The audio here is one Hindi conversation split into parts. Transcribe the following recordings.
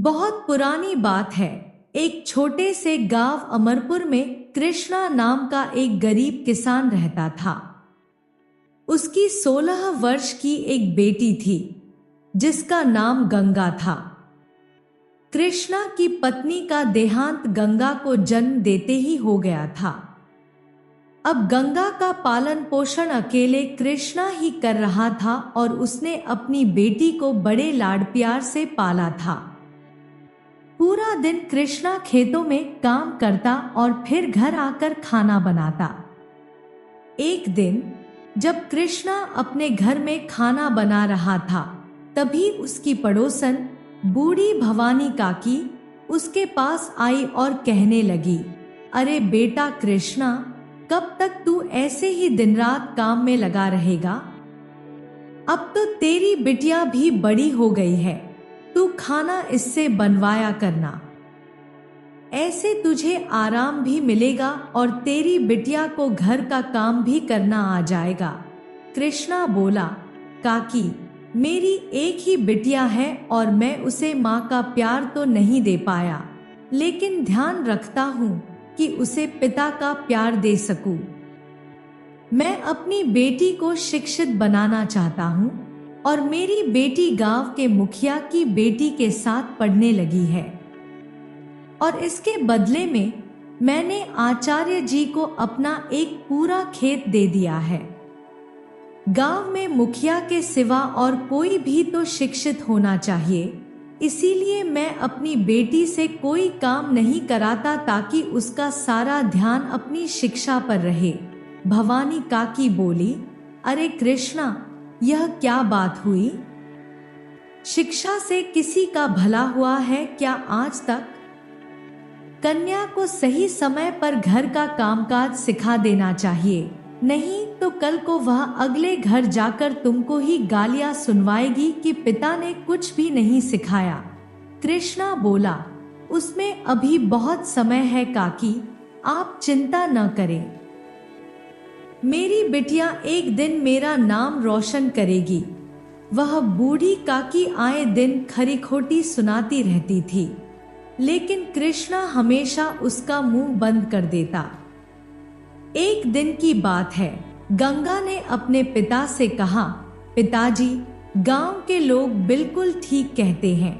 बहुत पुरानी बात है। एक छोटे से गांव अमरपुर में कृष्णा नाम का एक गरीब किसान रहता था। उसकी 16 वर्ष की एक बेटी थी जिसका नाम गंगा था। कृष्णा की पत्नी का देहांत गंगा को जन्म देते ही हो गया था। अब गंगा का पालन पोषण अकेले कृष्णा ही कर रहा था और उसने अपनी बेटी को बड़े लाड प्यार से पाला था। पूरा दिन कृष्णा खेतों में काम करता और फिर घर आकर खाना बनाता। एक दिन जब कृष्णा अपने घर में खाना बना रहा था, तभी उसकी पड़ोसन बूढ़ी भवानी काकी उसके पास आई और कहने लगी, अरे बेटा कृष्णा, कब तक तू ऐसे ही दिन रात काम में लगा रहेगा? अब तो तेरी बिटिया भी बड़ी हो गई है, तू खाना इससे बनवाया करना। ऐसे तुझे आराम भी मिलेगा और तेरी बिटिया को घर का काम भी करना आ जाएगा। कृष्णा बोला, काकी, मेरी एक ही बिटिया है और मैं उसे माँ का प्यार तो नहीं दे पाया, लेकिन ध्यान रखता हूँ कि उसे पिता का प्यार दे सकूं। मैं अपनी बेटी को शिक्षित बनाना चाहता हूँ और मेरी बेटी गांव के मुखिया की बेटी के साथ पढ़ने लगी है, और इसके बदले में मैंने आचार्य जी को अपना एक पूरा खेत दे दिया है। गांव में मुखिया के सिवा और कोई भी तो शिक्षित होना चाहिए, इसीलिए मैं अपनी बेटी से कोई काम नहीं कराता ताकि उसका सारा ध्यान अपनी शिक्षा पर रहे। भवानी काकी बोली, अरे कृष्णा, यह क्या बात हुई? शिक्षा से किसी का भला हुआ है क्या आज तक? कन्या को सही समय पर घर का कामकाज सिखा देना चाहिए, नहीं तो कल को वह अगले घर जाकर तुमको ही गालियां सुनवाएगी कि पिता ने कुछ भी नहीं सिखाया। कृष्णा बोला, उसमें अभी बहुत समय है काकी, आप चिंता न करें। मेरी बिटिया एक दिन मेरा नाम रोशन करेगी। वह बूढ़ी काकी आए दिन खरी खोटी सुनाती रहती थी, लेकिन कृष्णा हमेशा उसका मुंह बंद कर देता। एक दिन की बात है, गंगा ने अपने पिता से कहा, पिताजी, गांव के लोग बिल्कुल ठीक कहते हैं।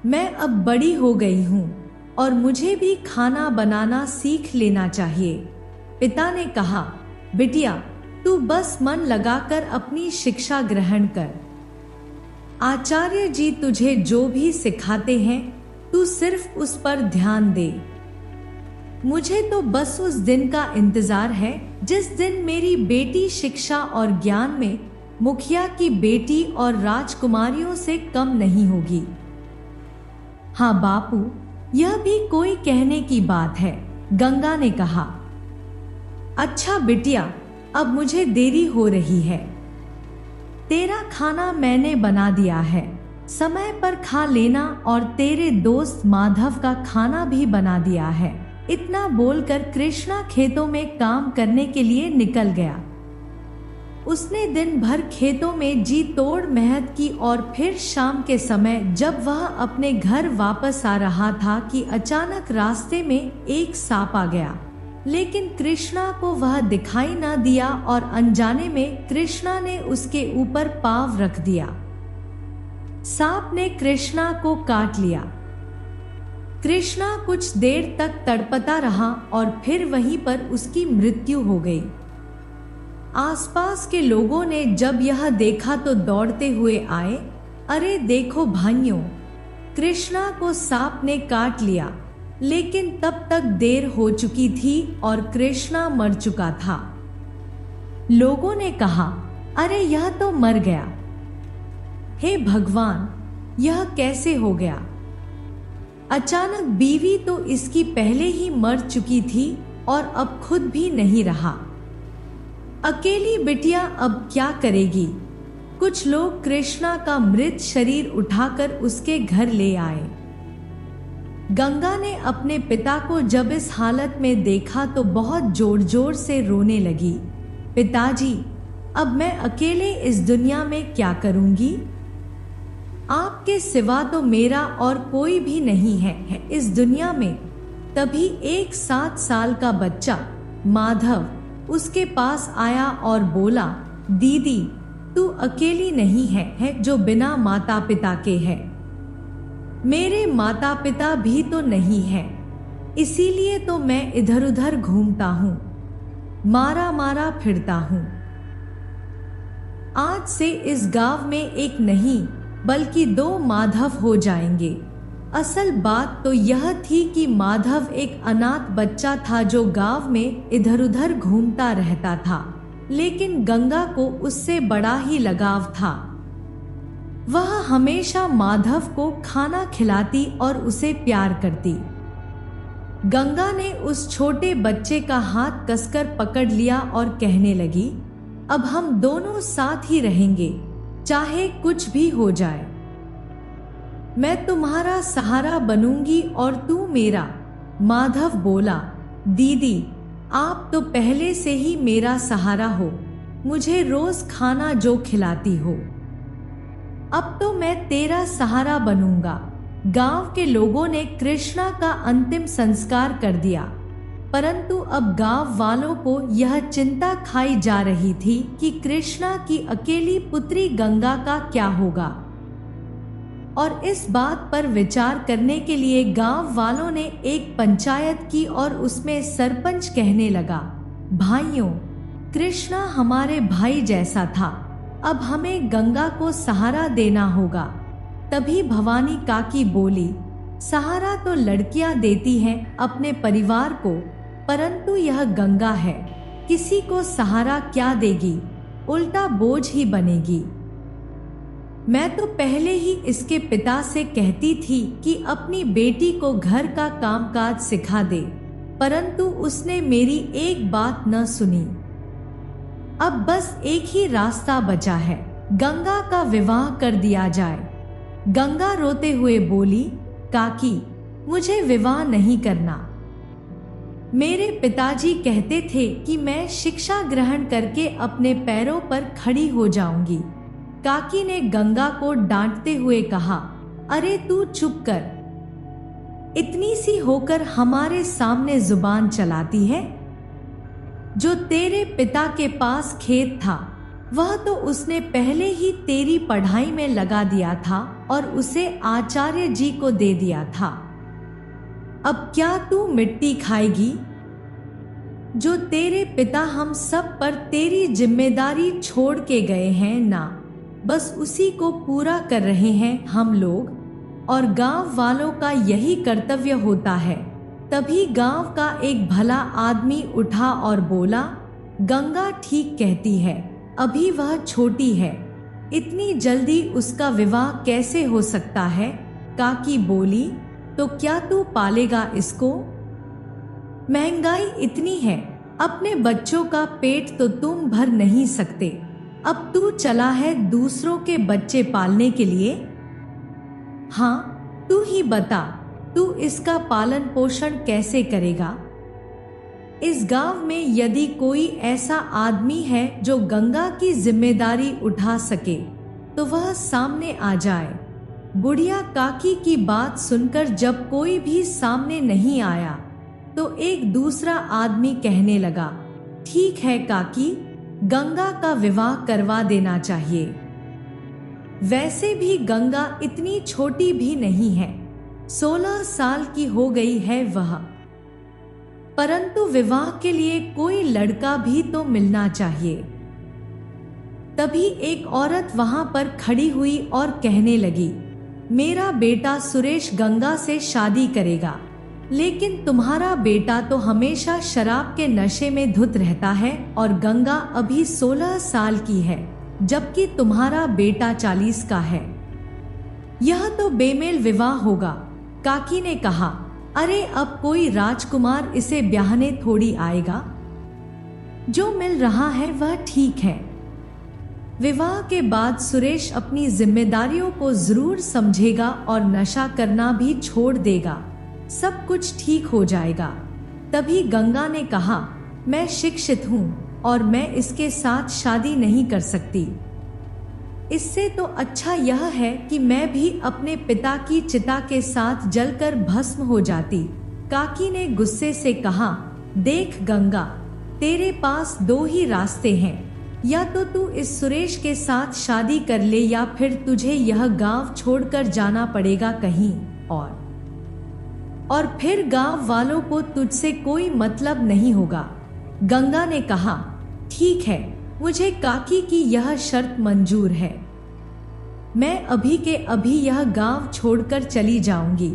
मैं अब बड़ी हो गई हूँ और मुझे भी खाना बनाना सीख लेना चाहिए। पिता ने कहा, बिटिया, तू बस मन लगाकर अपनी शिक्षा ग्रहण कर। आचार्य जी तुझे जो भी सिखाते हैं, तू सिर्फ उस पर ध्यान दे। मुझे तो बस उस दिन का इंतजार है जिस दिन मेरी बेटी शिक्षा और ज्ञान में मुखिया की बेटी और राजकुमारियों से कम नहीं होगी। हाँ बापू, यह भी कोई कहने की बात है, गंगा ने कहा। अच्छा बिटिया, अब मुझे देरी हो रही है। तेरा खाना मैंने बना दिया है, समय पर खा लेना, और तेरे दोस्त माधव का खाना भी बना दिया है। इतना बोलकर कृष्णा खेतों में काम करने के लिए निकल गया। उसने दिन भर खेतों में जी तोड़ मेहनत की और फिर शाम के समय जब वह अपने घर वापस आ रहा था कि अचानक रास्ते में एक सांप आ गया, लेकिन कृष्णा को वह दिखाई न दिया और अनजाने में कृष्णा ने उसके ऊपर पांव रख दिया। सांप ने कृष्णा को काट लिया। कृष्णा कुछ देर तक तड़पता रहा और फिर वहीं पर उसकी मृत्यु हो गई। आसपास के लोगों ने जब यह देखा तो दौड़ते हुए आए, अरे देखो भाइयों, कृष्णा को सांप ने काट लिया। लेकिन तब तक देर हो चुकी थी और कृष्णा मर चुका था। लोगों ने कहा, अरे यह तो मर गया। हे भगवान, यह कैसे हो गया? अचानक बीवी तो इसकी पहले ही मर चुकी थी और अब खुद भी नहीं रहा। अकेली बिटिया अब क्या करेगी? कुछ लोग कृष्णा का मृत शरीर उठाकर उसके घर ले आए। गंगा ने अपने पिता को जब इस हालत में देखा तो बहुत जोर जोर से रोने लगी। पिताजी, अब मैं अकेले इस दुनिया में क्या करूंगी? आपके सिवा तो मेरा और कोई भी नहीं है इस दुनिया में। तभी एक 7 साल का बच्चा माधव उसके पास आया और बोला, दीदी तू अकेली नहीं है जो बिना माता पिता के है। मेरे माता पिता भी तो नहीं है, इसीलिए तो मैं इधर उधर घूमता हूँ, मारा मारा फिरता हूँ। आज से इस गांव में एक नहीं बल्कि 2 माधव हो जाएंगे। असल बात तो यह थी कि माधव एक अनाथ बच्चा था जो गांव में इधर उधर घूमता रहता था, लेकिन गंगा को उससे बड़ा ही लगाव था। वह हमेशा माधव को खाना खिलाती और उसे प्यार करती। गंगा ने उस छोटे बच्चे का हाथ कसकर पकड़ लिया और कहने लगी, अब हम दोनों साथ ही रहेंगे, चाहे कुछ भी हो जाए। मैं तुम्हारा सहारा बनूंगी और तू मेरा। माधव बोला, दीदी आप तो पहले से ही मेरा सहारा हो, मुझे रोज खाना जो खिलाती हो। अब तो मैं तेरा सहारा बनूंगा। गांव के लोगों ने कृष्णा का अंतिम संस्कार कर दिया, परंतु अब गांव वालों को यह चिंता खाई जा रही थी कि कृष्णा की अकेली पुत्री गंगा का क्या होगा। और इस बात पर विचार करने के लिए गांव वालों ने एक पंचायत की और उसमें सरपंच कहने लगा, भाइयों, कृष्णा हमारे भाई जैसा था, अब हमें गंगा को सहारा देना होगा। तभी भवानी काकी बोली, सहारा तो लड़कियां देती हैं अपने परिवार को, परंतु यह गंगा है, किसी को सहारा क्या देगी, उल्टा बोझ ही बनेगी। मैं तो पहले ही इसके पिता से कहती थी कि अपनी बेटी को घर का कामकाज सिखा दे, परंतु उसने मेरी एक बात न सुनी। अब बस एक ही रास्ता बचा है, गंगा का विवाह कर दिया जाए। गंगा रोते हुए बोली, काकी मुझे विवाह नहीं करना। मेरे पिताजी कहते थे कि मैं शिक्षा ग्रहण करके अपने पैरों पर खड़ी हो जाऊंगी। काकी ने गंगा को डांटते हुए कहा, अरे तू चुप कर, इतनी सी होकर हमारे सामने जुबान चलाती है। जो तेरे पिता के पास खेत था वह तो उसने पहले ही तेरी पढ़ाई में लगा दिया था और उसे आचार्य जी को दे दिया था। अब क्या तू मिट्टी खाएगी? जो तेरे पिता हम सब पर तेरी जिम्मेदारी छोड़ के गए हैं ना, बस उसी को पूरा कर रहे हैं हम लोग, और गांव वालों का यही कर्तव्य होता है। तभी गांव का एक भला आदमी उठा और बोला, गंगा ठीक कहती है, अभी वह छोटी है, इतनी जल्दी उसका विवाह कैसे हो सकता है। काकी बोली, तो क्या तू पालेगा इसको? महंगाई इतनी है, अपने बच्चों का पेट तो तुम भर नहीं सकते, अब तू चला है दूसरों के बच्चे पालने के लिए। हाँ तू ही बता, तू इसका पालन पोषण कैसे करेगा? इस गांव में यदि कोई ऐसा आदमी है जो गंगा की जिम्मेदारी उठा सके तो वह सामने आ जाए। बुढ़िया काकी की बात सुनकर जब कोई भी सामने नहीं आया तो एक दूसरा आदमी कहने लगा, ठीक है काकी, गंगा का विवाह करवा देना चाहिए। वैसे भी गंगा इतनी छोटी भी नहीं है, 16 साल की हो गई है वह, परंतु विवाह के लिए कोई लड़का भी तो मिलना चाहिए। तभी एक औरत वहां पर खड़ी हुई और कहने लगी, मेरा बेटा सुरेश गंगा से शादी करेगा, लेकिन तुम्हारा बेटा तो हमेशा शराब के नशे में धुत रहता है और गंगा अभी 16 साल की है, जबकि तुम्हारा बेटा 40 का है। यह तो बेमेल विवाह होगा। काकी ने कहा, अरे अब कोई राजकुमार इसे ब्याहने थोड़ी आएगा, जो मिल रहा है वह ठीक है। विवाह के बाद सुरेश अपनी जिम्मेदारियों को जरूर समझेगा और नशा करना भी छोड़ देगा, सब कुछ ठीक हो जाएगा। तभी गंगा ने कहा, मैं शिक्षित हूँ और मैं इसके साथ शादी नहीं कर सकती। इससे तो अच्छा यह है कि मैं भी अपने पिता की चिता के साथ जलकर भस्म हो जाती। काकी ने गुस्से से कहा, देख गंगा, तेरे पास दो ही रास्ते हैं, या तो तू इस सुरेश के साथ शादी कर ले या फिर तुझे यह गांव छोड़कर जाना पड़ेगा कहीं और फिर गांव वालों को तुझसे कोई मतलब नहीं होगा। गंगा ने कहा, ठीक है, मुझे काकी की यह शर्त मंजूर है। मैं अभी के अभी यह गांव छोड़कर चली जाऊंगी।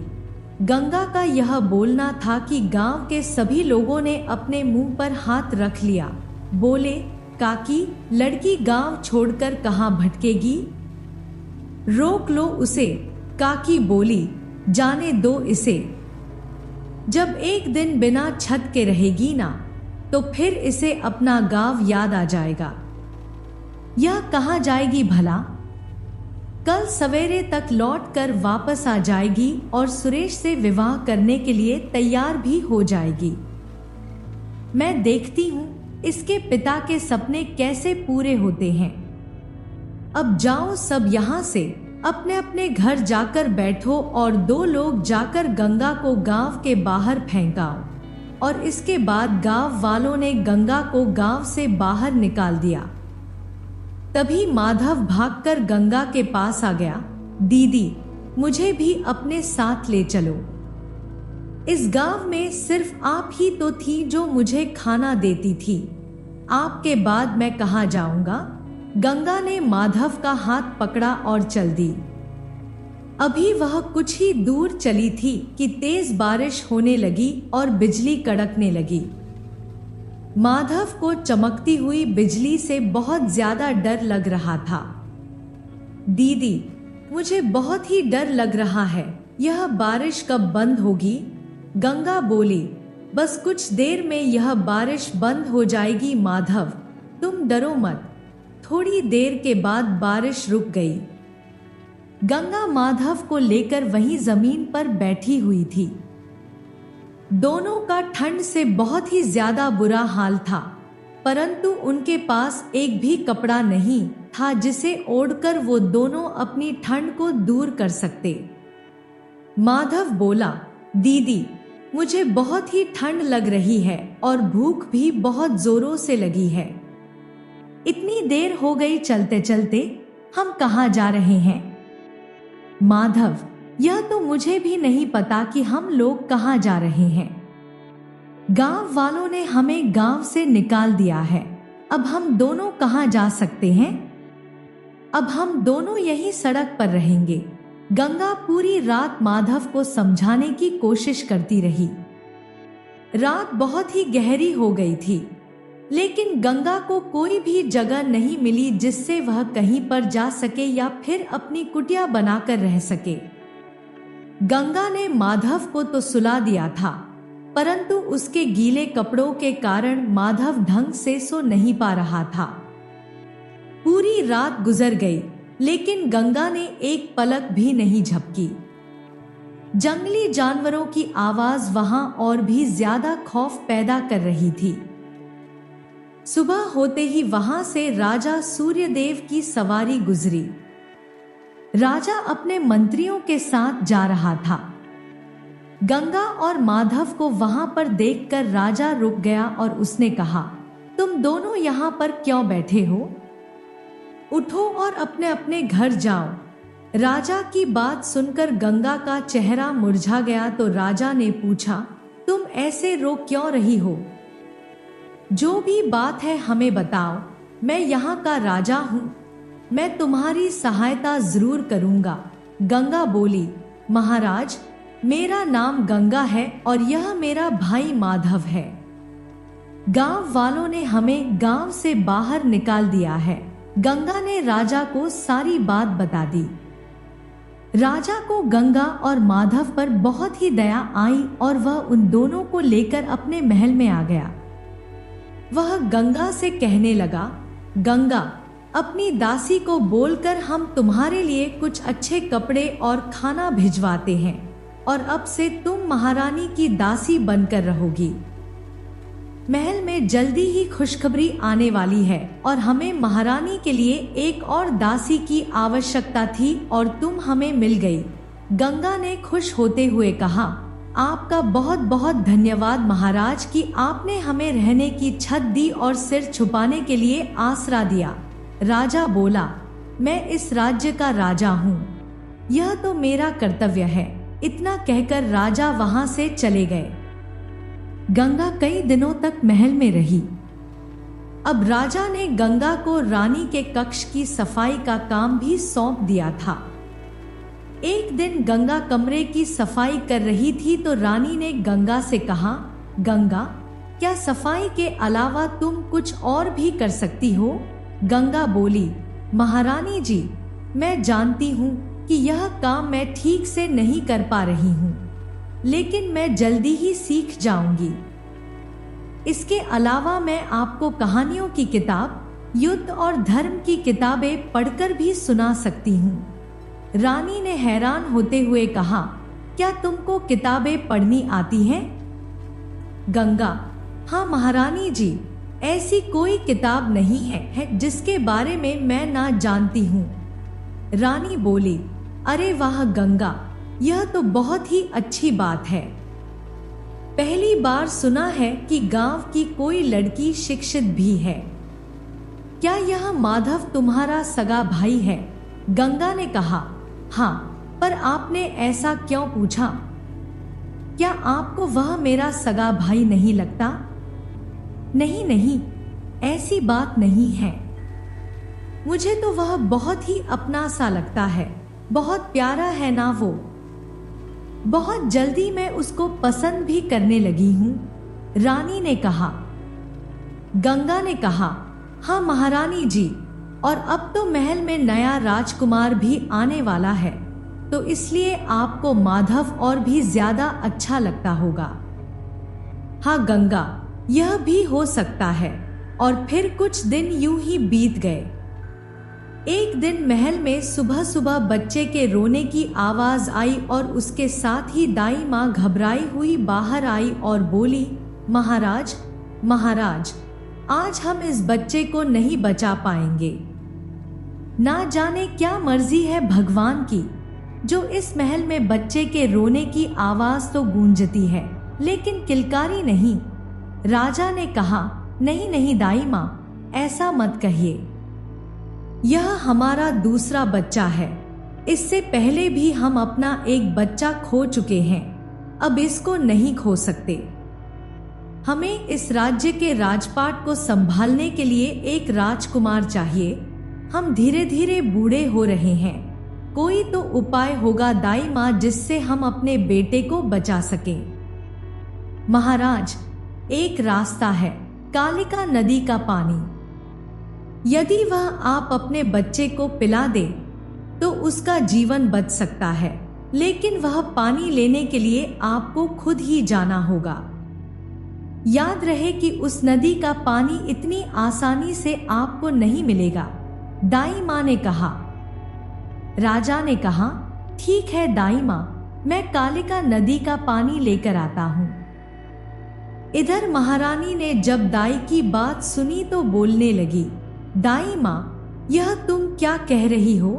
गंगा का यह बोलना था कि गांव के सभी लोगों ने अपने मुंह पर हाथ रख लिया। बोले, काकी, लड़की गांव छोड़कर कहाँ भटकेगी? रोक लो उसे। काकी बोली, जाने दो इसे। जब एक दिन बिना छत के रहेगी ना, तो फिर इसे अपना गांव याद आ जाएगा। यह कहाँ जाएगी भला? कल सवेरे तक लौटकर वापस आ जाएगी और सुरेश से विवाह करने के लिए तैयार भी हो जाएगी। मैं देखती हूँ इसके पिता के सपने कैसे पूरे होते हैं। अब जाओ सब यहाँ से, अपने अपने घर जाकर बैठो और दो लोग जाकर गंगा को गांव के बाहर फेंकाओ। और इसके बाद गांव वालों ने गंगा को गांव से बाहर निकाल दिया। तभी माधव भागकर गंगा के पास आ गया। दीदी, मुझे भी अपने साथ ले चलो। इस गांव में सिर्फ आप ही तो थी जो मुझे खाना देती थी। आपके बाद मैं कहाँ जाऊंगा? गंगा ने माधव का हाथ पकड़ा और चल दी। अभी वह कुछ ही दूर चली थी कि तेज बारिश होने लगी और बिजली कड़कने लगी। माधव को चमकती हुई बिजली से बहुत ज्यादा डर लग रहा था। दीदी, मुझे बहुत ही डर लग रहा है। यह बारिश कब बंद होगी? गंगा बोली, बस कुछ देर में यह बारिश बंद हो जाएगी माधव, तुम डरो मत। थोड़ी देर के बाद बारिश रुक गई। गंगा माधव को लेकर वहीं जमीन पर बैठी हुई थी। दोनों का ठंड से बहुत ही ज्यादा बुरा हाल था, परंतु उनके पास एक भी कपड़ा नहीं था जिसे ओढ़कर वो दोनों अपनी ठंड को दूर कर सकते। माधव बोला, दीदी, मुझे बहुत ही ठंड लग रही है और भूख भी बहुत जोरों से लगी है। इतनी देर हो गई चलते चलते, हम कहाँ जा रहे हैं? माधव, यह तो मुझे भी नहीं पता कि हम लोग कहाँ जा रहे हैं। गांव वालों ने हमें गांव से निकाल दिया है। अब हम दोनों कहाँ जा सकते हैं? अब हम दोनों यही सड़क पर रहेंगे। गंगा पूरी रात माधव को समझाने की कोशिश करती रही। रात बहुत ही गहरी हो गई थी, लेकिन गंगा को कोई भी जगह नहीं मिली जिससे वह कहीं पर जा सके या फिर अपनी कुटिया बनाकर रह सके। गंगा ने माधव को तो सुला दिया था, परंतु उसके गीले कपड़ों के कारण माधव ढंग से सो नहीं पा रहा था। पूरी रात गुजर गई, लेकिन गंगा ने एक पलक भी नहीं झपकी। जंगली जानवरों की आवाज वहां और भी ज्यादा खौफ पैदा कर रही थी। सुबह होते ही वहां से राजा सूर्यदेव की सवारी गुजरी। राजा अपने मंत्रियों के साथ जा रहा था। गंगा और माधव को वहां पर देखकर राजा रुक गया और उसने कहा, तुम दोनों यहाँ पर क्यों बैठे हो? उठो और अपने अपने घर जाओ। राजा की बात सुनकर गंगा का चेहरा मुरझा गया तो राजा ने पूछा, तुम ऐसे रो क्यों रही हो? जो भी बात है हमें बताओ, मैं यहाँ का राजा हूँ, मैं तुम्हारी सहायता जरूर करूँगा। गंगा बोली, महाराज, मेरा नाम गंगा है और यह मेरा भाई माधव है। गांव वालों ने हमें गांव से बाहर निकाल दिया है। गंगा ने राजा को सारी बात बता दी। राजा को गंगा और माधव पर बहुत ही दया आई और वह उन दोनों को लेकर अपने महल में आ गया। वह गंगा से कहने लगा, गंगा, अपनी दासी को बोलकर हम तुम्हारे लिए कुछ अच्छे कपड़े और खाना भिजवाते हैं और अब से तुम महारानी की दासी बनकर रहोगी। महल में जल्दी ही खुशखबरी आने वाली है और हमें महारानी के लिए एक और दासी की आवश्यकता थी और तुम हमें मिल गई। गंगा ने खुश होते हुए कहा, आपका बहुत बहुत धन्यवाद महाराज कि आपने हमें रहने की छत दी और सिर छुपाने के लिए आसरा दिया। राजा बोला, मैं इस राज्य का राजा हूँ, यह तो मेरा कर्तव्य है। इतना कहकर राजा वहां से चले गए। गंगा कई दिनों तक महल में रही। अब राजा ने गंगा को रानी के कक्ष की सफाई का काम भी सौंप दिया था। एक दिन गंगा कमरे की सफाई कर रही थी तो रानी ने गंगा से कहा, गंगा, क्या सफाई के अलावा तुम कुछ और भी कर सकती हो? गंगा बोली, महारानी जी, मैं जानती हूँ कि यह काम मैं ठीक से नहीं कर पा रही हूँ, लेकिन मैं जल्दी ही सीख जाऊंगी। इसके अलावा मैं आपको कहानियों की किताब, युद्ध और धर्म की किताबें पढ़कर भी सुना सकती हूँ। रानी ने हैरान होते हुए कहा, क्या तुमको किताबें पढ़नी आती हैं? गंगा, हाँ महारानी जी, ऐसी कोई किताब नहीं है जिसके बारे में मैं ना जानती हूँ। रानी बोली, अरे वाह गंगा, यह तो बहुत ही अच्छी बात है। पहली बार सुना है कि गांव की कोई लड़की शिक्षित भी है। क्या यह माधव तुम्हारा सगा भाई है? गंगा ने कहा, हाँ, पर आपने ऐसा क्यों पूछा? क्या आपको वह मेरा सगा भाई नहीं लगता? नहीं नहीं, ऐसी बात नहीं है। मुझे तो वह बहुत ही अपना सा लगता है, बहुत प्यारा है ना वो। बहुत जल्दी मैं उसको पसंद भी करने लगी हूँ, रानी ने कहा। गंगा ने कहा, हाँ महारानी जी, और अब तो महल में नया राजकुमार भी आने वाला है, तो इसलिए आपको माधव और भी ज्यादा अच्छा लगता होगा। हाँ गंगा, यह भी हो सकता है। और फिर कुछ दिन यूं ही बीत गए। एक दिन महल में सुबह सुबह बच्चे के रोने की आवाज आई और उसके साथ ही दाई माँ घबराई हुई बाहर आई और बोली, महाराज, महाराज, आज हम इस बच्चे को नहीं बचा पाएंगे। ना जाने क्या मर्जी है भगवान की, जो इस महल में बच्चे के रोने की आवाज तो गूंजती है लेकिन किलकारी नहीं। राजा ने कहा, नहीं नहीं दाई माँ, ऐसा मत कहिए, यह हमारा दूसरा बच्चा है। इससे पहले भी हम अपना एक बच्चा खो चुके हैं, अब इसको नहीं खो सकते। हमें इस राज्य के राजपाट को संभालने के लिए एक राजकुमार चाहिए। हम धीरे धीरे बूढ़े हो रहे हैं, कोई तो उपाय होगा दाई माँ जिससे हम अपने बेटे को बचा सकें। महाराज, एक रास्ता है, कालिका नदी का पानी। यदि वह आप अपने बच्चे को पिला दे तो उसका जीवन बच सकता है, लेकिन वह पानी लेने के लिए आपको खुद ही जाना होगा। याद रहे कि उस नदी का पानी इतनी आसानी से आपको नहीं मिलेगा, दाई माँ ने कहा। राजा ने कहा, ठीक है दाई माँ, मैं कालिका नदी का पानी लेकर आता हूँ। इधर महारानी ने जब दाई की बात सुनी तो बोलने लगी, दाई माँ, यह तुम क्या कह रही हो?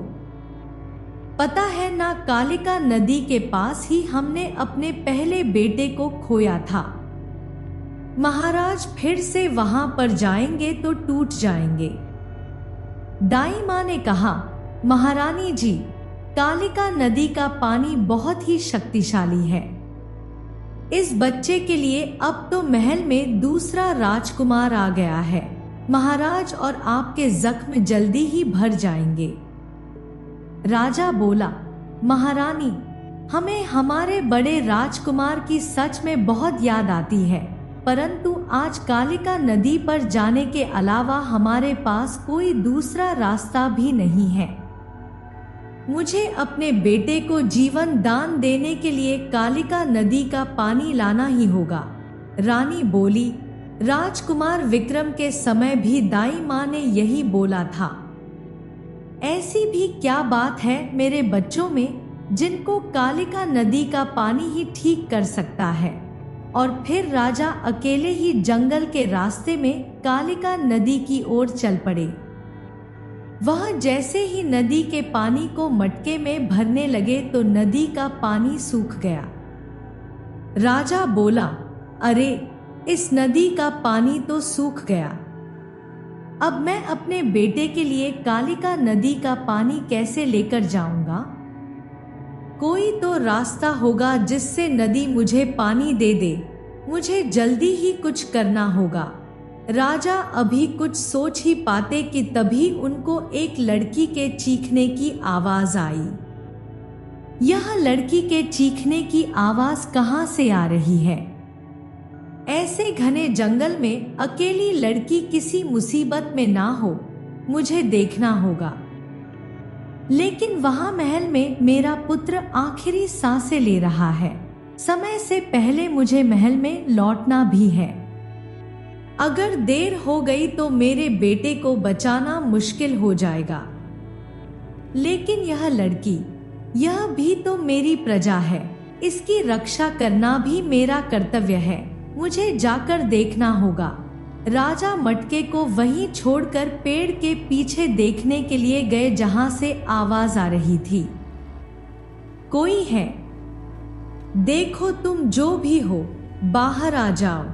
पता है ना, कालिका नदी के पास ही हमने अपने पहले बेटे को खोया था। महाराज फिर से वहां पर जाएंगे तो टूट जाएंगे। दाई माँ ने कहा, महारानी जी, कालिका नदी का पानी बहुत ही शक्तिशाली है। इस बच्चे के लिए अब तो महल में दूसरा राजकुमार आ गया है महाराज, और आपके जख्म जल्दी ही भर जाएंगे। राजा बोला, महारानी, हमें हमारे बड़े राजकुमार की सच में बहुत याद आती है, परंतु आज कालिका नदी पर जाने के अलावा हमारे पास कोई दूसरा रास्ता भी नहीं है। मुझे अपने बेटे को जीवन दान देने के लिए कालिका नदी का पानी लाना ही होगा। रानी बोली, राजकुमार विक्रम के समय भी दाई माँ ने यही बोला था। ऐसी भी क्या बात है मेरे बच्चों में जिनको कालिका नदी का पानी ही ठीक कर सकता है, और फिर राजा अकेले ही जंगल के रास्ते में कालिका नदी की ओर चल पड़े। वह जैसे ही नदी के पानी को मटके में भरने लगे तो नदी का पानी सूख गया। राजा बोला, अरे, इस नदी का पानी तो सूख गया। अब मैं अपने बेटे के लिए कालिका नदी का पानी कैसे लेकर जाऊंगा? कोई तो रास्ता होगा जिससे नदी मुझे पानी दे दे। मुझे जल्दी ही कुछ करना होगा। राजा अभी कुछ सोच ही पाते कि तभी उनको एक लड़की के चीखने की आवाज आई। यह लड़की के चीखने की आवाज कहाँ से आ रही है? ऐसे घने जंगल में अकेली लड़की किसी मुसीबत में ना हो, मुझे देखना होगा। लेकिन वहां महल में मेरा पुत्र आखिरी सांसें ले रहा है। समय से पहले मुझे महल में लौटना भी है। अगर देर हो गई तो मेरे बेटे को बचाना मुश्किल हो जाएगा। लेकिन यह लड़की, यह भी तो मेरी प्रजा है। इसकी रक्षा करना भी मेरा कर्तव्य है। मुझे जाकर देखना होगा। राजा मटके को वहीं छोड़कर पेड़ के पीछे देखने के लिए गए जहां से आवाज आ रही थी। कोई है? देखो, तुम जो भी हो, बाहर आ जाओ।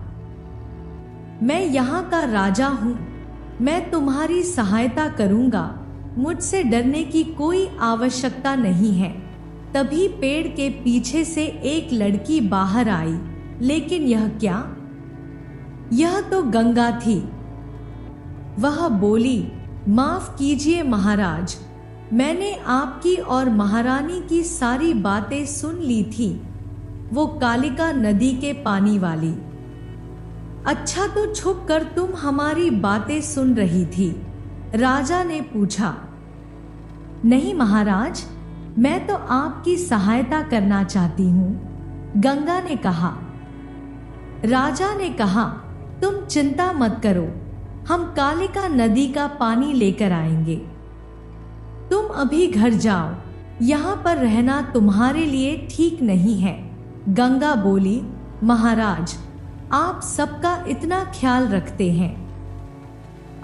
मैं यहाँ का राजा हूँ। मैं तुम्हारी सहायता करूँगा। मुझसे डरने की कोई आवश्यकता नहीं है। तभी पेड़ के पीछे से एक लड़की बाहर आई। लेकिन यह क्या? यह तो गंगा थी। वह बोली, माफ कीजिए महाराज, मैंने आपकी और महारानी की सारी बातें सुन ली थी। वो कालिका नदी के पानी वाली। अच्छा, तो छुप कर तुम हमारी बातें सुन रही थी? राजा ने पूछा। नहीं महाराज, मैं तो आपकी सहायता करना चाहती हूँ, गंगा ने कहा। राजा ने कहा, तुम चिंता मत करो, हम कालिका नदी का पानी लेकर आएंगे। तुम अभी घर जाओ, यहाँ पर रहना तुम्हारे लिए ठीक नहीं है। गंगा बोली, महाराज, आप सबका इतना ख्याल रखते हैं।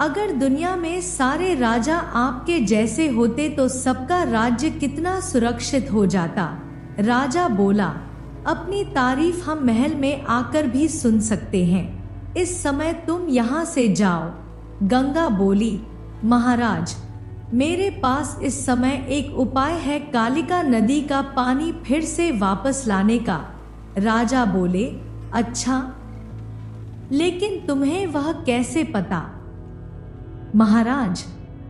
अगर दुनिया में सारे राजा आपके जैसे होते तो सबका राज्य कितना सुरक्षित हो जाता। राजा बोला, अपनी तारीफ हम महल में आकर भी सुन सकते हैं। इस समय तुम यहाँ से जाओ। गंगा बोली, महाराज, मेरे पास इस समय एक उपाय है कालिका नदी का पानी फिर से वापस लाने का। राजा बोले, अच्छा, लेकिन तुम्हें वह कैसे पता? महाराज,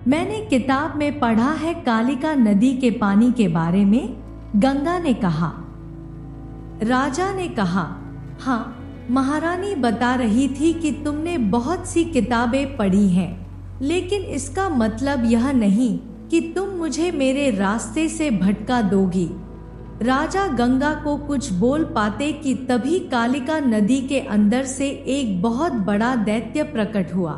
मैंने किताब में पढ़ा है कालिका नदी के पानी के बारे में, गंगा ने कहा। राजा ने कहा, हाँ, महारानी बता रही थी कि तुमने बहुत सी किताबें पढ़ी हैं, लेकिन इसका मतलब यह नहीं कि तुम मुझे मेरे रास्ते से भटका दोगी। राजा गंगा को कुछ बोल पाते कि तभी कालिका नदी के अंदर से एक बहुत बड़ा दैत्य प्रकट हुआ।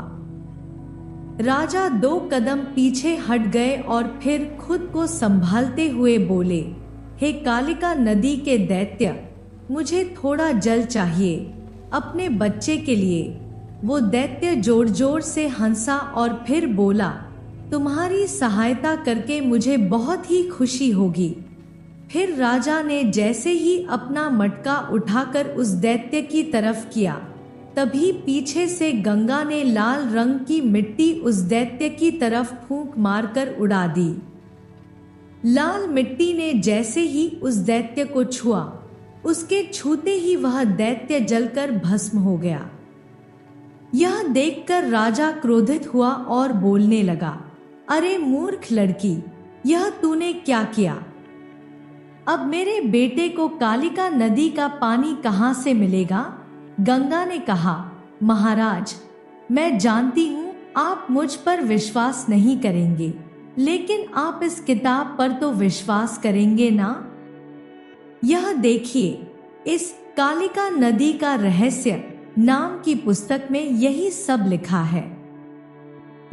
राजा 2 कदम पीछे हट गए और फिर खुद को संभालते हुए बोले, हे कालिका नदी के दैत्य, मुझे थोड़ा जल चाहिए अपने बच्चे के लिए। वो दैत्य जोर जोर से हंसा और फिर बोला, तुम्हारी सहायता करके मुझे बहुत ही खुशी होगी। फिर राजा ने जैसे ही अपना मटका उठाकर उस दैत्य की तरफ किया, तभी पीछे से गंगा ने लाल रंग की मिट्टी उस दैत्य की तरफ फूंक मारकर उड़ा दी। लाल मिट्टी ने जैसे ही उस दैत्य को छुआ, उसके छूते ही वह दैत्य जलकर भस्म हो गया। यह देखकर राजा क्रोधित हुआ और बोलने लगा, अरे मूर्ख लड़की, यह तूने क्या किया? अब मेरे बेटे को कालिका नदी का पानी कहाँ से मिलेगा? गंगा ने कहा, महाराज, मैं जानती हूँ आप मुझ पर विश्वास नहीं करेंगे, लेकिन आप इस किताब पर तो विश्वास करेंगे ना? यह देखिए, इस कालिका नदी का रहस्य नाम की पुस्तक में यही सब लिखा है।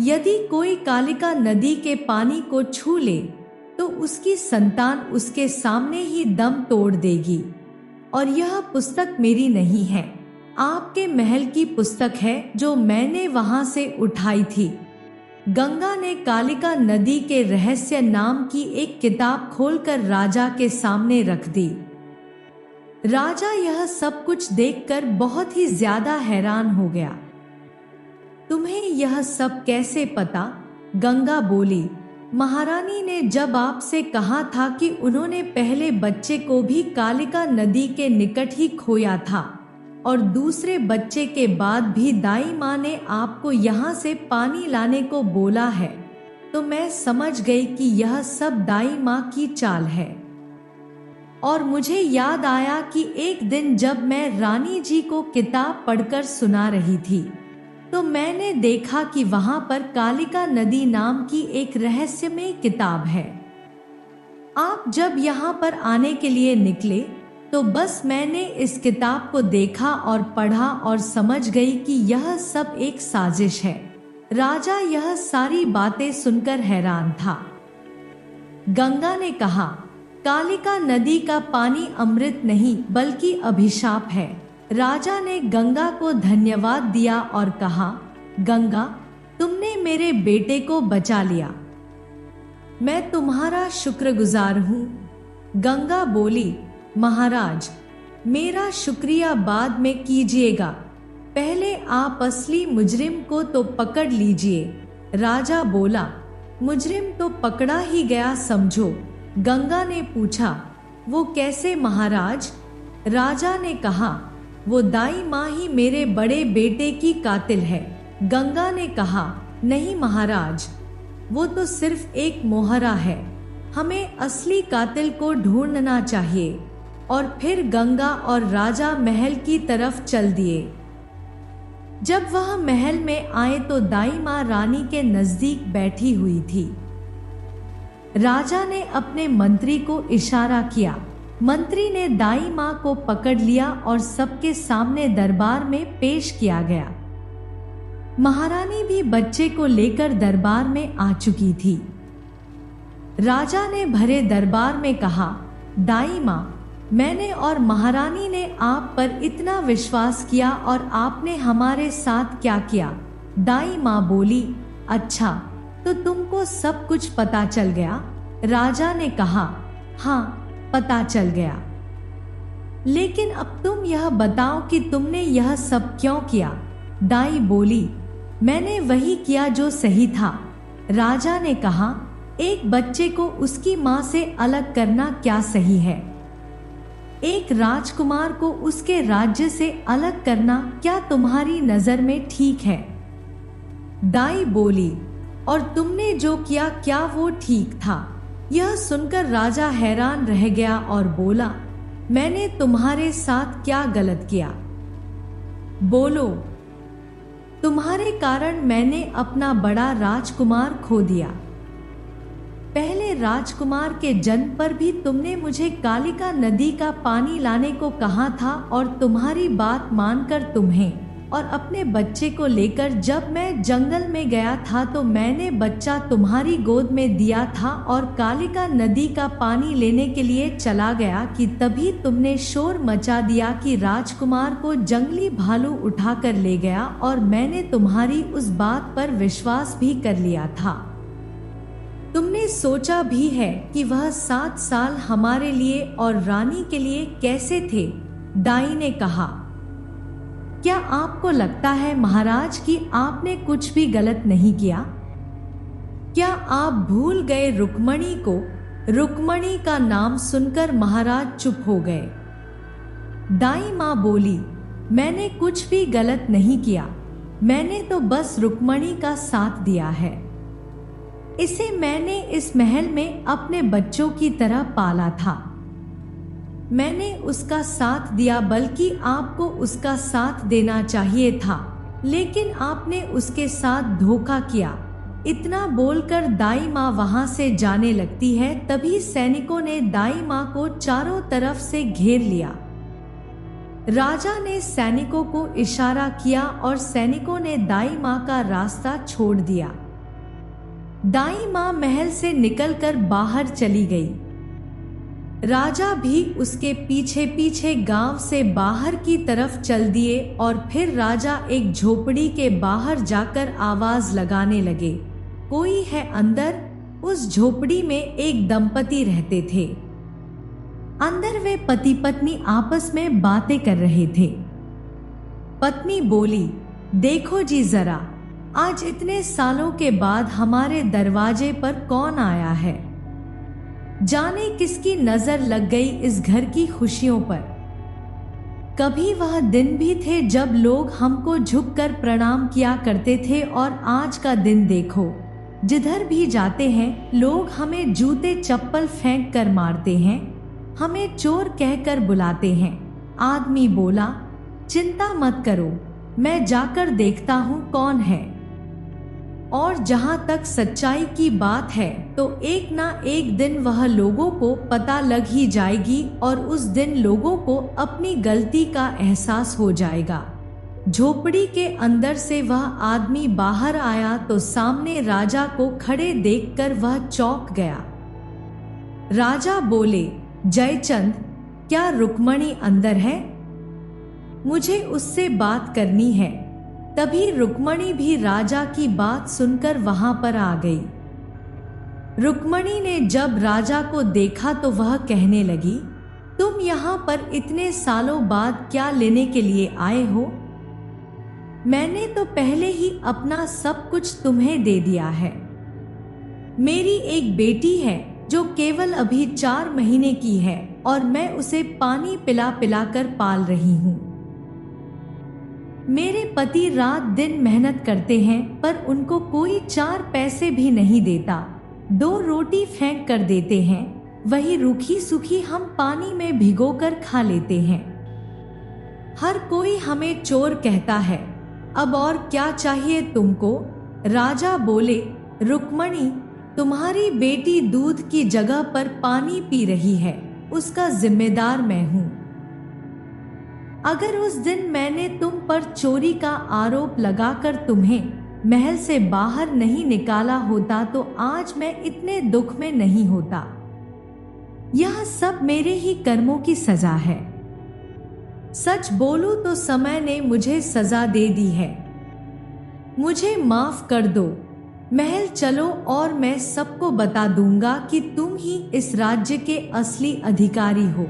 यदि कोई कालिका नदी के पानी को छू ले तो उसकी संतान उसके सामने ही दम तोड़ देगी और यह पुस्तक मेरी नहीं है, आपके महल की पुस्तक है जो मैंने वहां से उठाई थी। गंगा ने कालिका नदी के रहस्य नाम की एक किताब खोलकर राजा के सामने रख दी। राजा यह सब कुछ देखकर बहुत ही ज्यादा हैरान हो गया। तुम्हें यह सब कैसे पता? गंगा बोली, महारानी ने जब आपसे कहा था कि उन्होंने पहले बच्चे को भी कालिका नदी के निकट ही खोया था और दूसरे बच्चे के बाद भी दाई माँ ने आपको यहाँ से पानी लाने को बोला है, तो मैं समझ गई कि यह सब दाई माँ की चाल है। और मुझे याद आया कि एक दिन जब मैं रानी जी को किताब पढ़कर सुना रही थी तो मैंने देखा कि वहां पर कालिका नदी नाम की एक रहस्यमय किताब है। आप जब यहाँ पर आने के लिए निकले तो बस मैंने इस किताब को देखा और पढ़ा और समझ गई कि यह सब एक साजिश है। राजा यह सारी बातें सुनकर हैरान था। गंगा ने कहा, कालिका नदी का पानी अमृत नहीं बल्कि अभिशाप है। राजा ने गंगा को धन्यवाद दिया और कहा, गंगा, तुमने मेरे बेटे को बचा लिया, मैं तुम्हारा शुक्रगुजार हूँ। गंगा बोली, महाराज, मेरा शुक्रिया बाद में कीजिएगा, पहले आप असली मुजरिम को तो पकड़ लीजिए। राजा बोला, मुजरिम तो पकड़ा ही गया समझो। गंगा ने पूछा, वो कैसे महाराज? राजा ने कहा, वो दाई माँ ही मेरे बड़े बेटे की कातिल है। गंगा ने कहा, नहीं महाराज, वो तो सिर्फ एक मोहरा है, हमें असली कातिल को ढूंढना चाहिए। और फिर गंगा और राजा महल की तरफ चल दिए। जब वह महल में आए तो दाई माँ रानी के नजदीक बैठी हुई थी। राजा ने अपने मंत्री को इशारा किया। मंत्री ने दाई माँ को पकड़ लिया और सबके सामने दरबार में पेश किया गया। महारानी भी बच्चे को लेकर दरबार में आ चुकी थी। राजा ने भरे दरबार में कहा, दाई माँ, मैंने और महारानी ने आप पर इतना विश्वास किया और आपने हमारे साथ क्या किया? दाई माँ बोली, अच्छा, तो तुमको सब कुछ पता चल गया? राजा ने कहा, हाँ, पता चल गया, लेकिन अब तुम यह बताओ कि तुमने यह सब क्यों किया? दाई बोली, मैंने वही किया जो सही था। राजा ने कहा, एक बच्चे को उसकी माँ से अलग करना क्या सही है? एक राजकुमार को उसके राज्य से अलग करना क्या तुम्हारी नजर में ठीक है? दाई बोली, और तुमने जो किया क्या वो ठीक था? यह सुनकर राजा हैरान रह गया और बोला, मैंने तुम्हारे साथ क्या गलत किया? बोलो, तुम्हारे कारण मैंने अपना बड़ा राजकुमार खो दिया। पहले राजकुमार के जन्म पर भी तुमने मुझे कालिका नदी का पानी लाने को कहा था और तुम्हारी बात मानकर तुम्हें और अपने बच्चे को लेकर जब मैं जंगल में गया था तो मैंने बच्चा तुम्हारी गोद में दिया था और कालिका नदी का पानी लेने के लिए चला गया कि तभी तुमने शोर मचा दिया कि राजकुमार को जंगली भालू उठाकर ले गया और मैंने तुम्हारी उस बात पर विश्वास भी कर लिया था। तुमने सोचा भी है कि वह 7 साल हमारे लिए और रानी के लिए कैसे थे? दाई ने कहा, क्या आपको लगता है महाराज कि आपने कुछ भी गलत नहीं किया? क्या आप भूल गए रुक्मणी को? रुक्मणी का नाम सुनकर महाराज चुप हो गए। दाई माँ बोली, मैंने कुछ भी गलत नहीं किया, मैंने तो बस रुक्मणी का साथ दिया है। इसे मैंने इस महल में अपने बच्चों की तरह पाला था। मैंने उसका साथ दिया, बल्कि आपको उसका साथ देना चाहिए था, लेकिन आपने उसके साथ धोखा किया। इतना बोलकर दाई माँ वहां से जाने लगती है। तभी सैनिकों ने दाई माँ को चारों तरफ से घेर लिया। राजा ने सैनिकों को इशारा किया और सैनिकों ने दाई माँ का रास्ता छोड़ दिया। दाई माँ महल से निकलकर बाहर चली गई। राजा भी उसके पीछे पीछे गांव से बाहर की तरफ चल दिए और फिर राजा एक झोपड़ी के बाहर जाकर आवाज लगाने लगे, कोई है अंदर? उस झोपड़ी में एक दंपति रहते थे। अंदर वे पति पत्नी आपस में बातें कर रहे थे। पत्नी बोली, देखो जी जरा, आज इतने सालों के बाद हमारे दरवाजे पर कौन आया है। जाने किसकी नजर लग गई इस घर की खुशियों पर। कभी वह दिन भी थे जब लोग हमको झुककर प्रणाम किया करते थे और आज का दिन देखो, जिधर भी जाते हैं लोग हमें जूते चप्पल फेंक कर मारते हैं, हमें चोर कहकर बुलाते हैं। आदमी बोला, चिंता मत करो, मैं जाकर देखता हूँ कौन है। और जहाँ तक सच्चाई की बात है तो एक ना एक दिन वह लोगों को पता लग ही जाएगी और उस दिन लोगों को अपनी गलती का एहसास हो जाएगा। झोपड़ी के अंदर से वह आदमी बाहर आया तो सामने राजा को खड़े देखकर वह चौंक गया। राजा बोले, जयचंद, क्या रुक्मणी अंदर है? मुझे उससे बात करनी है। तभी रुक्मणी भी राजा की बात सुनकर वहां पर आ गई। रुक्मणी ने जब राजा को देखा तो वह कहने लगी, तुम यहाँ पर इतने सालों बाद क्या लेने के लिए आए हो? मैंने तो पहले ही अपना सब कुछ तुम्हें दे दिया है। मेरी एक बेटी है जो केवल अभी 4 महीने की है और मैं उसे पानी पिला पिला कर पाल रही हूँ। मेरे पति रात दिन मेहनत करते हैं पर उनको कोई 4 पैसे भी नहीं देता। 2 रोटी फेंक कर देते हैं, वही रूखी सूखी हम पानी में भिगोकर खा लेते हैं। हर कोई हमें चोर कहता है। अब और क्या चाहिए तुमको? राजा बोले, रुक्मणी, तुम्हारी बेटी दूध की जगह पर पानी पी रही है, उसका जिम्मेदार मैं हूँ। अगर उस दिन मैंने तुम पर चोरी का आरोप लगाकर तुम्हें महल से बाहर नहीं निकाला होता तो आज मैं इतने दुख में नहीं होता। यह सब मेरे ही कर्मों की सजा है। सच बोलूं तो समय ने मुझे सजा दे दी है। मुझे माफ कर दो। महल चलो और मैं सबको बता दूंगा कि तुम ही इस राज्य के असली अधिकारी हो।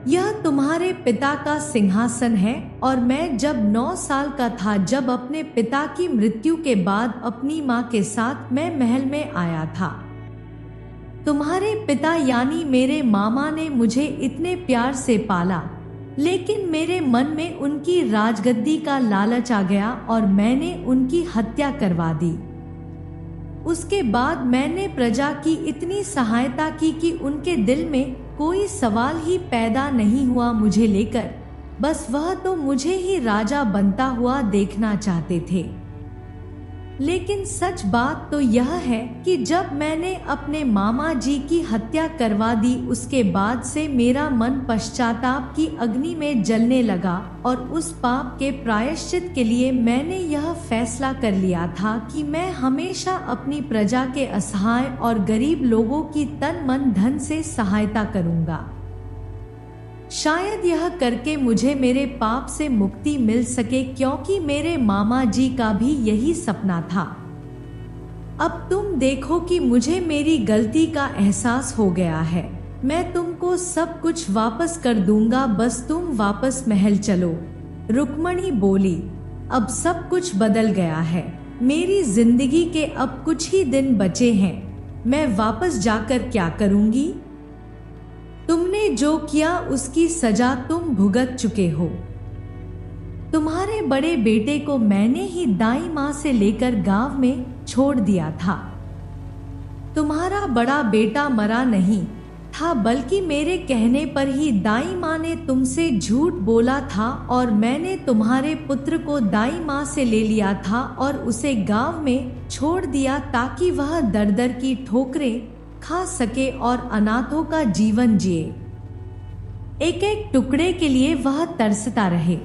यह तुम्हारे पिता का सिंहासन है और मैं जब 9 साल का था, जब अपने पिता की मृत्यु के बाद अपनी माँ के साथ मैं महल में आया था। तुम्हारे पिता यानी मेरे मामा ने मुझे इतने प्यार से पाला, लेकिन मेरे मन में उनकी राजगद्दी का लालच आ गया और मैंने उनकी हत्या करवा दी। उसके बाद मैंने प्रजा की इतनी सहायता की कि उनके दिल में कोई सवाल ही पैदा नहीं हुआ मुझे लेकर। बस वह तो मुझे ही राजा बनता हुआ देखना चाहते थे। लेकिन सच बात तो यह है कि जब मैंने अपने मामा जी की हत्या करवा दी, उसके बाद से मेरा मन पश्चाताप की अग्नि में जलने लगा और उस पाप के प्रायश्चित के लिए मैंने यह फैसला कर लिया था कि मैं हमेशा अपनी प्रजा के असहाय और गरीब लोगों की तन मन धन से सहायता करूंगा। शायद यह करके मुझे मेरे पाप से मुक्ति मिल सके, क्योंकि मेरे मामा जी का भी यही सपना था। अब तुम देखो कि मुझे मेरी गलती का एहसास हो गया है। मैं तुमको सब कुछ वापस कर दूंगा, बस तुम वापस महल चलो। रुक्मणी बोली, अब सब बदल बदल गया है। मेरी जिंदगी के अब कुछ ही दिन बचे हैं। मैं वापस जाकर क्या करूंगी? तुमने जो किया उसकी सजा तुम भुगत चुके हो। तुम्हारे बड़े बेटे को मैंने ही दाई माँ से लेकर गांव में छोड़ दिया था। तुम्हारा बड़ा बेटा मरा नहीं था, बल्कि मेरे कहने पर ही दाई माँ ने तुमसे झूठ बोला था और मैंने तुम्हारे पुत्र को दाई माँ से ले लिया था और उसे गांव में छोड़ दिया ताकि वह दर दर की ठोकरें खा सके और अनाथों का जीवन जिए। एक एक टुकड़े के लिए वह तरसता रहे।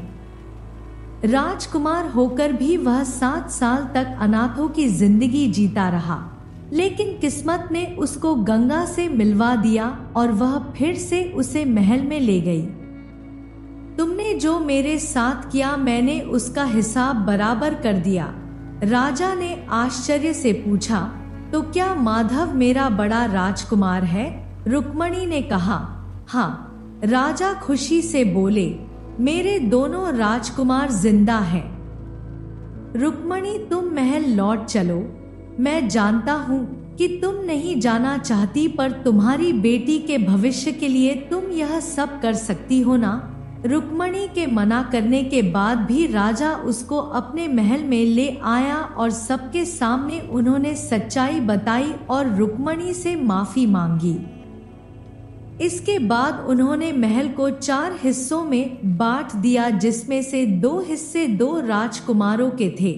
राजकुमार होकर भी वह 7 साल तक अनाथों की जिंदगी जीता रहा। लेकिन किस्मत ने उसको गंगा से मिलवा दिया और वह फिर से उसे महल में ले गई। तुमने जो मेरे साथ किया मैंने उसका हिसाब बराबर कर दिया। राजा ने आश्चर्य से पूछा, तो क्या माधव मेरा बड़ा राजकुमार है? रुक्मणी ने कहा, हाँ। राजा खुशी से बोले, मेरे दोनों राजकुमार जिंदा हैं। रुक्मणी तुम महल लौट चलो। मैं जानता हूँ कि तुम नहीं जाना चाहती, पर तुम्हारी बेटी के भविष्य के लिए तुम यह सब कर सकती हो ना। रुक्मणी के मना करने के बाद भी राजा उसको अपने महल में ले आया और सबके सामने उन्होंने सच्चाई बताई और रुक्मणी से माफी मांगी। इसके बाद उन्होंने महल को 4 हिस्सों में बांट दिया, जिसमें से 2 हिस्से 2 राजकुमारों के थे।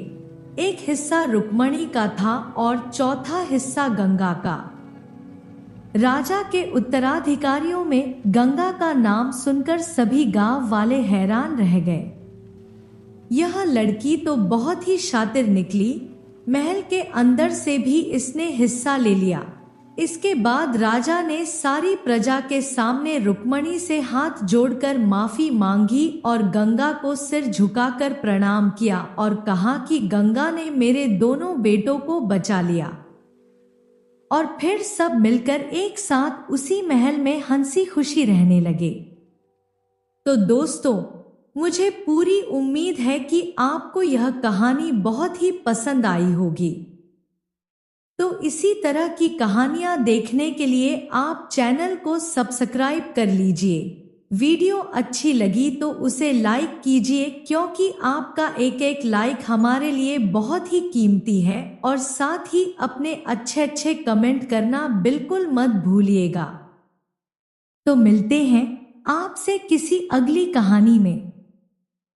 एक हिस्सा रुक्मणी का था और चौथा हिस्सा गंगा का। राजा के उत्तराधिकारियों में गंगा का नाम सुनकर सभी गांव वाले हैरान रह गए। यह लड़की तो बहुत ही शातिर निकली, महल के अंदर से भी इसने हिस्सा ले लिया। इसके बाद राजा ने सारी प्रजा के सामने रुक्मणी से हाथ जोड़कर माफी मांगी और गंगा को सिर झुकाकर प्रणाम किया और कहा कि गंगा ने मेरे दोनों बेटों को बचा लिया। और फिर सब मिलकर एक साथ उसी महल में हंसी खुशी रहने लगे। तो दोस्तों, मुझे पूरी उम्मीद है कि आपको यह कहानी बहुत ही पसंद आई होगी। तो इसी तरह की कहानियां देखने के लिए आप चैनल को सब्सक्राइब कर लीजिए। वीडियो अच्छी लगी तो उसे लाइक कीजिए, क्योंकि आपका एक एक लाइक हमारे लिए बहुत ही कीमती है। और साथ ही अपने अच्छे अच्छे कमेंट करना बिल्कुल मत भूलिएगा। तो मिलते हैं आपसे किसी अगली कहानी में।